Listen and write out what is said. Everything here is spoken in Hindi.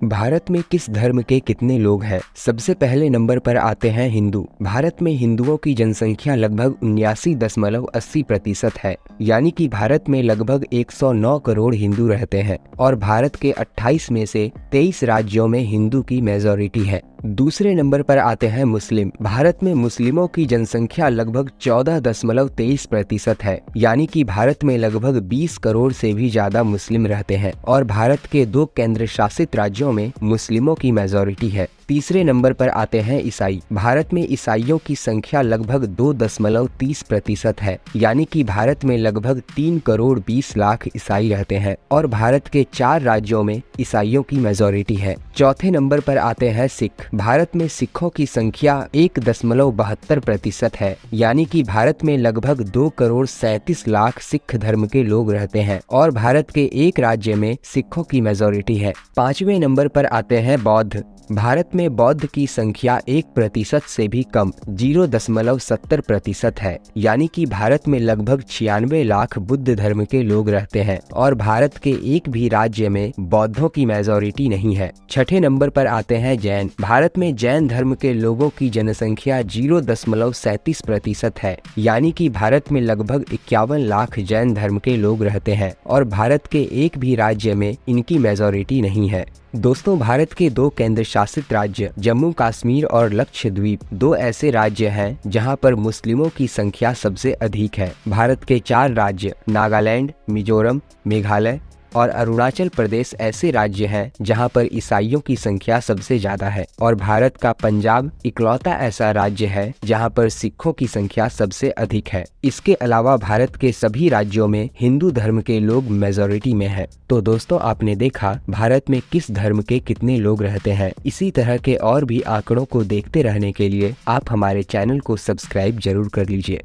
भारत में किस धर्म के कितने लोग हैं? सबसे पहले नंबर पर आते हैं हिंदू। भारत में हिंदुओं की जनसंख्या लगभग 79.80% है, यानी कि भारत में लगभग 109 करोड़ हिंदू रहते हैं और भारत के 28 में से 23 राज्यों में हिंदू की मेजॉरिटी है। दूसरे नंबर पर आते हैं मुस्लिम। भारत में मुस्लिमों की जनसंख्या लगभग 14.23% है, यानी कि भारत में लगभग 20 करोड़ से भी ज्यादा मुस्लिम रहते हैं और भारत के 2 केंद्र शासित राज्यों में मुस्लिमों की मेजॉरिटी है। तीसरे नंबर पर आते हैं ईसाई। भारत में ईसाइयों की संख्या लगभग 2.30% है, यानी कि भारत में लगभग 3 करोड़ 20 लाख ईसाई रहते हैं और भारत के 4 राज्यों में ईसाइयों की मेजॉरिटी है। चौथे नंबर पर आते हैं सिख। भारत में सिखों की संख्या 1.72% है, यानी कि भारत में लगभग 2 करोड़ 37 लाख सिख धर्म के लोग रहते हैं और भारत के 1 राज्य में सिखों की मेजॉरिटी है। पांचवें नंबर पर आते हैं बौद्ध। भारत में बौद्ध की संख्या 1% से भी कम 0.70% है, यानी कि भारत में लगभग 96 लाख बुद्ध धर्म के लोग रहते हैं और भारत के एक भी राज्य में बौद्धों की मेजॉरिटी नहीं है। छठे नंबर पर आते हैं जैन। भारत में जैन धर्म के लोगों की जनसंख्या 0.37% है, यानी कि भारत में लगभग 51 लाख जैन धर्म के लोग रहते हैं और भारत के एक भी राज्य में इनकी मेजॉरिटी नहीं है। दोस्तों, भारत के 2 केंद्र शासित राज्य जम्मू कश्मीर और लक्षद्वीप 2 ऐसे राज्य हैं जहां पर मुस्लिमों की संख्या सबसे अधिक है। भारत के 4 राज्य नागालैंड, मिजोरम, मेघालय और अरुणाचल प्रदेश ऐसे राज्य हैं जहां पर ईसाइयों की संख्या सबसे ज्यादा है और भारत का पंजाब इकलौता ऐसा राज्य है जहां पर सिखों की संख्या सबसे अधिक है। इसके अलावा भारत के सभी राज्यों में हिंदू धर्म के लोग मेजॉरिटी में है। तो दोस्तों, आपने देखा भारत में किस धर्म के कितने लोग रहते हैं। इसी तरह के और भी आंकड़ों को देखते रहने के लिए आप हमारे चैनल को सब्सक्राइब जरूर कर लीजिए।